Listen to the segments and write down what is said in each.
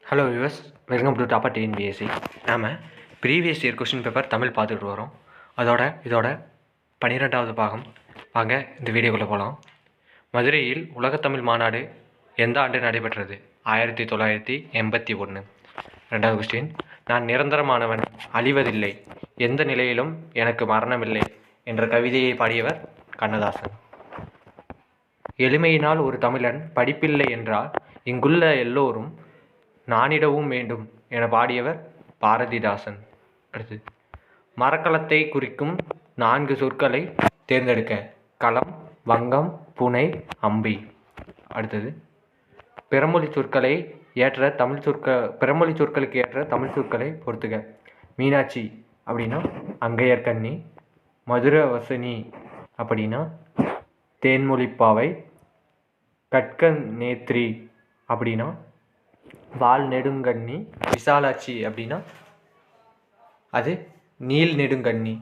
Hello viewers, welcome to டாப்பா TNPSC. நாம் previous year question paper Tamil பார்த்துட்டு வரோம். இதோட 12வது பாகம். வாங்க இந்த வீடியோக்குள்ளே போகலாம். மதுரையில் உலகத்தமிழ் மாநாடு எந்த ஆண்டு நடைபெற்றது? 1981. ரெண்டாவது கொஸ்டின், நான் நிரந்தரமானவன், அழிவதில்லை, எந்த நிலையிலும் எனக்கு மரணமில்லை என்ற கவிதையை பாடியவர் கண்ணதாசன். எளிமையினால் ஒரு தமிழன் படிப்பில்லை என்றால் இங்குள்ள எல்லோரும் நானிடவும் வேண்டும் என பாடியவர் பாரதிதாசன். அடுத்து, மரக்கலத்தை குறிக்கும் 4 சொற்களை தேர்ந்தெடுக்க. களம், வங்கம், புனை, அம்பி. அடுத்தது, பிறமொழி சொற்களை ஏற்ற பிறமொழி சொற்களுக்கு ஏற்ற தமிழ் சொற்களை பொறுத்துக. மீனாட்சி அப்படின்னா அங்கையர்கண்ணி, மதுரவசனி அப்படின்னா தேன்மொழிப்பாவை, கட்க நேத்ரி அப்படின்னா வால் நெடுங்கண்ணி, விசாலாட்சி அப்படின்னா அது நீல் நெடுங்கண்ணி.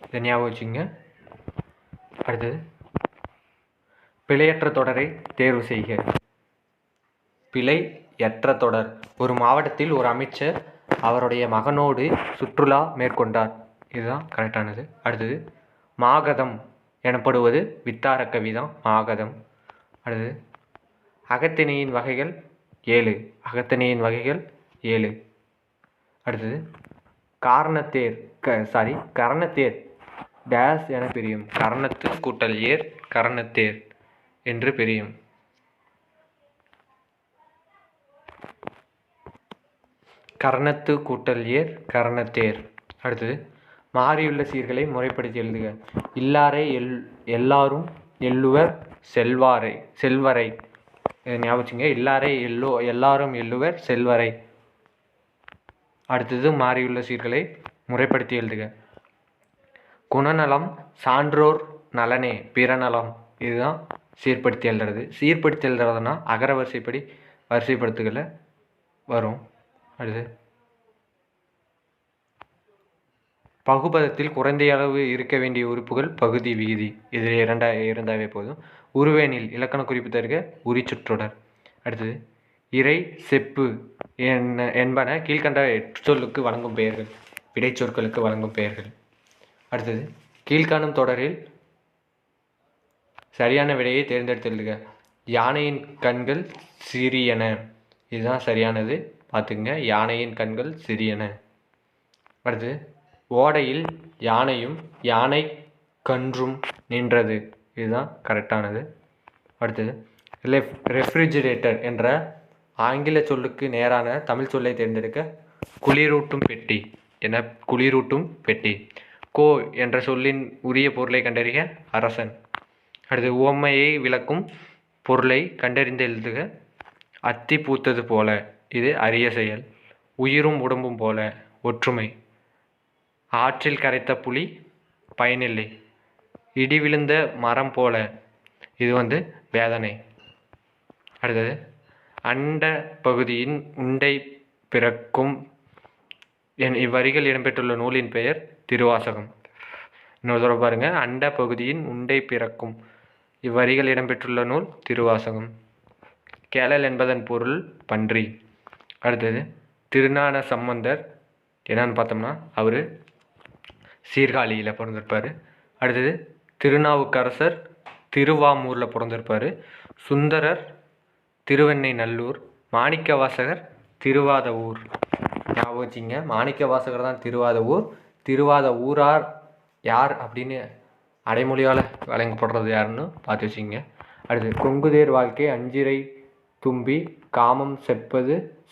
இதை ஞாபகம் வச்சுங்க. அடுத்தது, பிழையற்ற தொடரை தேர்வு செய்க. பிழையற்ற தொடர். ஒரு மாவட்டத்தில் ஒரு அமைச்சர் அவருடைய மகனோடு சுற்றுலா மேற்கொண்டார். இதுதான் கரெக்டானது. அடுத்தது, மாகதம் எனப்படுவது வித்தார கவிதான் மாகதம். அடுத்தது, அகத்திணையின் வகைகள் 7. அகத்திணையின் வகைகள் 7. அடுத்தது, கரணத்தேர் டேஸ் என பிரியும். கரணத்து கூட்டல் ஏர் கரணத்தேர் என்று பிரியும். கரணத்து கூட்டல் ஏர் கரணத்தேர். அடுத்தது, மாறியுள்ள சீர்களை முறைப்படுத்தி எழுதுக. இல்லாரை எல்லாரும் எள்ளுவர் செல்வரை. ஞாபகம், இல்லாரை எல்லாரும் எள்ளுவர் செல்வரை. அடுத்தது, மாறியுள்ள சீர்களை முறைப்படுத்தி எழுதுக. குணநலம் சான்றோர் நலனே பிறநலம். இதுதான் சீர்படுத்தி எழுதுறது. சீர்படுத்தி எழுதுறதுனா அகர வரிசைப்படி வரிசைப்படுத்துகளை வரும். அடுத்து, பகுபதத்தில் குறைந்த அளவு இருக்க வேண்டிய உறுப்புகள் பகுதி விகுதி. இதில் இருந்தாவே போதும். உருவேனில் இலக்கண குறிப்பு தருக உரிச்சுற்றொடர். அடுத்தது, இறை செப்பு என்பன கீழ்கண்ட சொல்லுக்கு வழங்கும் பெயர்கள். விடைச்சொற்களுக்கு வழங்கும் பெயர்கள். அடுத்தது, கீழ்காணும் தொடரில் சரியான விடையை தேர்ந்தெடுத்து எழுதுக. யானையின் கண்கள் சிறியன. இதுதான் சரியானது, பார்த்துங்க. யானையின் கண்கள் சிறியன. அடுத்து, ஓடையில் யானையும் யானை கன்றும் நின்றது. இதுதான் கரெக்டானது. அடுத்தது, ரெஃப்ரிஜிரேட்டர் என்ற ஆங்கில சொல்லுக்கு நேரான தமிழ் சொல்லை தேர்ந்தெடுக்க. குளிரூட்டும் பெட்டி என குளிரூட்டும் பெட்டி. கோ என்ற சொல்லின் உரிய பொருளை கண்டறிய அரசன். அடுத்து, உவமையை விளக்கும் பொருளை கண்டறிந்து எழுதுக. அத்தி பூத்தது போல. இது அரிய செயல். உயிரும் உடம்பும் போல ஒற்றுமை. ஆற்றில் கரைத்த புலி பயனில்லை. இடி விழுந்த மரம் போல. இது வேதனை. அடுத்தது, அண்ட பகுதியின் உண்டை பிறக்கும். இவ்வரிகள் இடம்பெற்றுள்ள நூலின் பெயர் திருவாசகம். இன்னொரு தடவை பாருங்க. அண்ட பகுதியின் உண்டை பிறக்கும். இவ்வரிகள் இடம்பெற்றுள்ள நூல் திருவாசகம். கேளல் என்பதன் பொருள் பன்றி. அடுத்தது, திருஞான சம்பந்தர் என்னன்னு பார்த்தோம்னா அவர் சீர்காழியில் பிறந்திருப்பார். அடுத்தது, திருநாவுக்கரசர் திருவாமூரில் பிறந்திருப்பார். சுந்தரர் திருவெண்ணை நல்லூர். மாணிக்கவாசகர் திருவாத ஊர். ஞாபகம் வச்சிங்க. மாணிக்கவாசகர் தான் திருவாத ஊர். திருவாத ஊரார் யார் அப்படின்னு அடைமொழியால் வழங்கப்படுறது யாருன்னு பார்த்து வச்சிங்க. அடுத்து, கொங்குதேர் வாழ்க்கை அஞ்சிரை தும்பி காமம்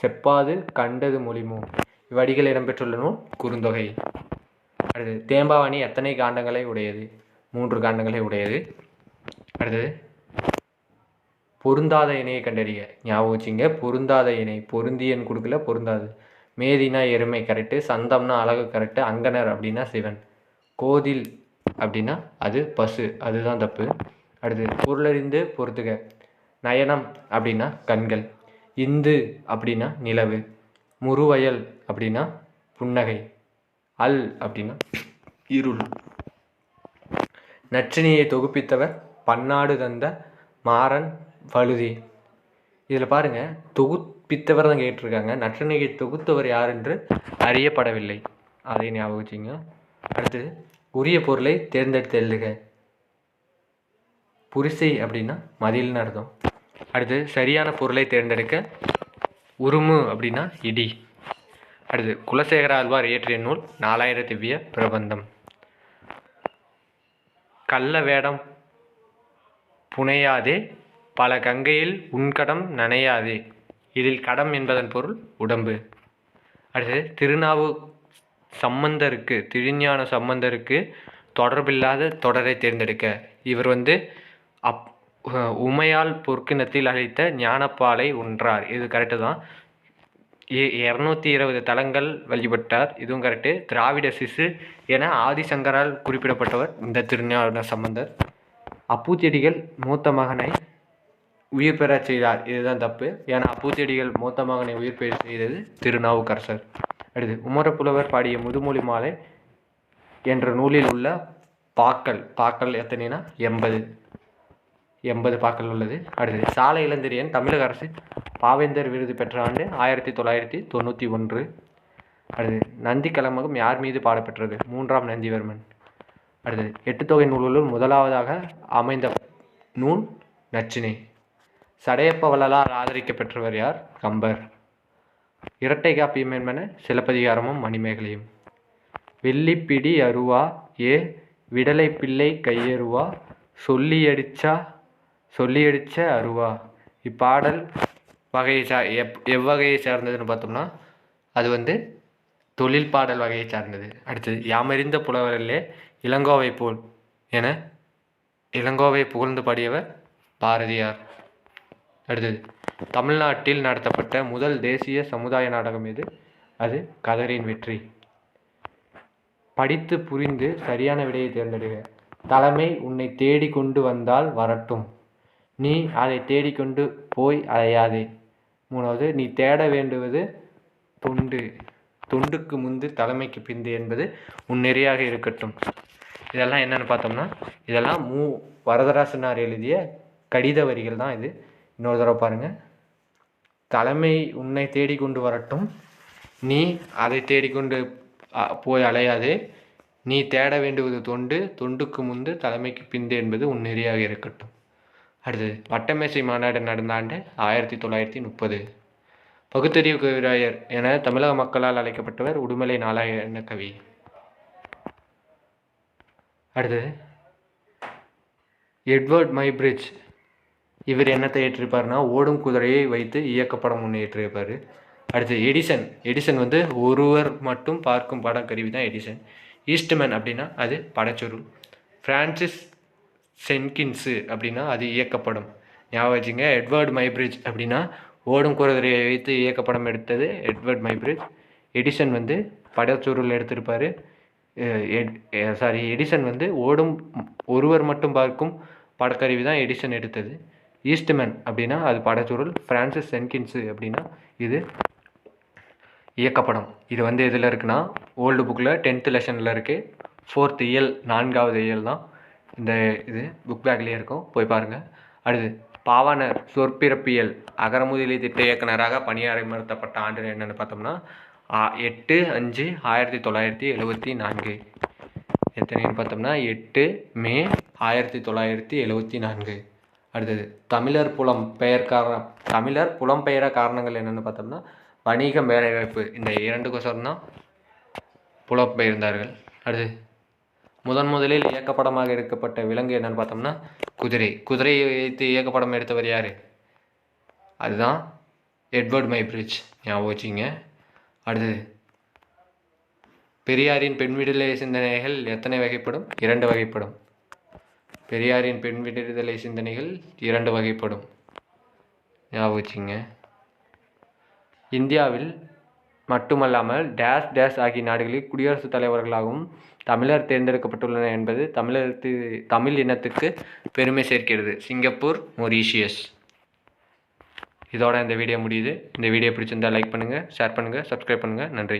செப்பாது கண்டது மொழிமோ. இவ்வடிகள் இடம்பெற்றுள்ள நூல் குறுந்தொகை. அடுத்தது, தேம்பாவணி எத்தனை காண்டங்களை உடையது? 3 காண்டங்களை உடையது. அடுத்தது, பொருந்தாத இணையை கண்டறிய. ஞாபகம் வச்சிங்க. பொருந்தாத இணை. பொருந்தியன் கொடுக்கல, பொருந்தாது. மேதினா எருமை கரெக்டு. சந்தம்னா அழகு கரெக்டு. அங்கனர் அப்படின்னா சிவன். கோதில் அப்படின்னா அது பசு, அதுதான் தப்பு. அடுத்து, பொருளறிந்து பொறுத்துக. நயனம் அப்படின்னா கண்கள். இந்து அப்படின்னா நிலவு. முருவயல் அப்படின்னா புன்னகை. அல் அப்படின்னா இருள். நற்றினியை தொகுப்பித்தவர் பன்னாடு தந்த மாறன் வழுதி. இதில் பாருங்கள், தொகுப்பித்தவர் தான் கேட்டிருக்காங்க. நற்றிணையை தொகுத்தவர் யார் என்று அறியப்படவில்லை. அதை ஞாபகம் வச்சுங்க. அடுத்தது உரிய பொருளை தேர்ந்தெடுத்து எழுதுக. புரிசை அப்படின்னா மதில்னு அர்த்தம். அடுத்து சரியான பொருளை தேர்ந்தெடுக்க. உருமு அப்படின்னா இடி. அடுத்து குலசேகர ஆழ்வார் இயற்றிய நூல் 4000 திவ்ய பிரபந்தம். கள்ள வேடம் புனையாதே பல கங்கையில் உன்கடம் நனையாதே. இதில் கடம் என்பதன் பொருள் உடம்பு. அடுத்து திருநாவு சம்பந்தருக்கு, திருஞான சம்பந்தருக்கு தொடர்பில்லாத தொடரை தேர்ந்தெடுக்க. இவர் உமையால் பொற்கிணத்தில் அழைத்த ஞானப்பாலை உன்றார். இது கரெக்டு தான். 220 தலங்கள் வழிபட்டார். இதுவும் கரெக்டு. திராவிட சிசு என ஆதிசங்கரால் குறிப்பிடப்பட்டவர் இந்த திருஞான சம்பந்தர். அப்பூச்செடிகள் மூத்த மகனை உயிர் பெறச் செய்தார். இதுதான் தப்பு. ஏன்னா அப்பூச்செடிகள் மூத்த மகனை உயிர் பெற செய்தது திருநாவுக்கரசர். அடுத்து உமரப்புலவர் பாடிய முதுமொழி மாலை என்ற நூலில் உள்ள பாக்கள் எத்தனைனா 80 பாக்கள் உள்ளது. அடுத்து சாலை இளந்திரியன் தமிழக அரசு பாவேந்தர் விருது பெற்ற ஆண்டு 1991. அடுத்து நந்தி கலமகம் யார் மீது பாடப்பெற்றது? 3ஆம் நந்திவர்மன். அடுத்து 8 தொகை நூல்களுள் முதலாவதாக அமைந்த நூல் நச்சினை. சடையப்ப வள்ளலால் ஆதரிக்கப்பெற்றவர் யார்? கம்பர். இரட்டை காப்பியம் என்பன சிலப்பதிகாரமும் மணிமேகலையும். வெள்ளிப்பிடி அருவா ஏ விடலை பிள்ளை கையருவா சொல்லியடிச்ச அருவா. இப்பாடல் வகையை எவ்வகையை சார்ந்ததுன்னு பார்த்தோம்னா அது தொழில் பாடல் வகையை சார்ந்தது. அடுத்தது யாமறிந்த புலவரிலே இளங்கோவை போல் என இளங்கோவை புகழ்ந்து பாடியவர் பாரதியார். அடுத்தது தமிழ்நாட்டில் நடத்தப்பட்ட முதல் தேசிய சமுதாய நாடகம் எது? அது கதரின் வெற்றி. படித்து புரிந்து சரியான விடையை தேர்ந்தெடுக. தலைமை உன்னை தேடி கொண்டு வந்தால் வரட்டும், நீ அதை தேடிக்கொண்டு போய் அலையாதே. 3வது நீ தேட வேண்டுவது தொண்டுக்கு முந்து தலைமைக்கு பிந்து என்பது உன் நெறியாக இருக்கட்டும். இதெல்லாம் என்னென்னு பார்த்தோம்னா இதெல்லாம் வரதராசனார் எழுதிய கடித வரிகள் தான். இது இன்னொரு தடவை பாருங்கள். தலைமை உன்னை தேடிக்கொண்டு வரட்டும், நீ அதை தேடிக்கொண்டு போய் அலையாதே. நீ தேட வேண்டுவது தொண்டுக்கு முந்து தலைமைக்கு பிந்து என்பது உன் நெறியாக இருக்கட்டும். அடுத்தது வட்டமேசை மாநாடு நடந்த ஆண்டு 1930. பகுத்தறிவு கவிராயர் என தமிழக மக்களால் அழைக்கப்பட்டவர் உடுமலை நாராயண கவி. அடுத்தது எட்வர்ட் மைப்ரிட்ஜ். இவர் என்னத்தை ஏற்றிருப்பார்னா ஓடும் குதிரையை வைத்து இயக்கப்படம் ஒன்று ஏற்றிருப்பார். அடுத்து எடிசன் ஒருவர் மட்டும் பார்க்கும் படக்கருவி தான் எடிசன். ஈஸ்ட்மேன் அப்படின்னா அது படச்சொருள். பிரான்சிஸ் சென்கின்ஸு அப்படின்னா அது இயக்கப்படும். ஞாபகம் வச்சுங்க. எட்வர்ட் மைப்ரிட்ஜ் அப்படின்னா ஓடும் குதிரையை வைத்து இயக்கப்படம் எடுத்தது எட்வர்ட் மைப்ரிட்ஜ். எடிசன் படச்சொருள் எடுத்திருப்பார். எடிசன் ஓடும் ஒருவர் மட்டும் பார்க்கும் படக்கருவி தான் எடிசன் எடுத்தது. ஈஸ்ட்மேன் அப்படின்னா அது படச்சொருள். பிரான்சிஸ் சென்கின்ஸு அப்படின்னா இது இயக்கப்படம். இது எதில் இருக்குன்னா ஓல்டு புக்கில் 10th லெசனில் இருக்குது. 4th இயல் 4வது இயல் தான் இந்த இது புக் பேக்லேயே இருக்கும், போய் பாருங்கள். அடுத்து பாவாணர் சொற்பிறப்பியல் அகரமுதலி திட்ட இயக்குனராக பணியமர்த்தப்பட்ட ஆண்டு என்னென்னு பார்த்தோம்னா 8/5/1974. எத்தனைன்னு பார்த்தோம்னா 8 மே 1974. அடுத்தது தமிழர் புலம்பெயர காரணங்கள் என்னென்னு பார்த்தோம்னா வணிகம், வேலைவாய்ப்பு, இந்த 2 தான் புலம்பெயர்ந்தார்கள். அடுத்து முதலில் இயக்கப்படமாக எடுக்கப்பட்ட விலங்கு என்னென்னு பார்த்தோம்னா குதிரையை வைத்து இயக்கப்படம் எடுத்தவர் யார்? அதுதான் எட்வர்ட் மைப்ரிட்ஜ். ஞாபகம் வச்சிங்க. அடுத்தது பெரியாரின் பெண் விடுதலை சிந்தனைகள் எத்தனை வகைப்படும்? 2 வகைப்படும். பெரியாரின் பெண் விடுதலை சிந்தனைகள் 2 வகைப்படும். ஞாபகம் வச்சிங்க. இந்தியாவில் மட்டுமல்லாமல் டேஷ் ஆகிய நாடுகளில் குடியரசுத் தலைவர்களாகவும் தமிழர் தேர்ந்தெடுக்கப்பட்டுள்ளனர் என்பது தமிழ் இனத்துக்கு பெருமை சேர்க்கிறது. Singapore, Mauritius. இதோட இந்த வீடியோ முடியுது. இந்த வீடியோ பிடிச்சிருந்தால் லைக் பண்ணுங்கள், ஷேர் பண்ணுங்கள், சப்ஸ்கிரைப் பண்ணுங்கள். நன்றி.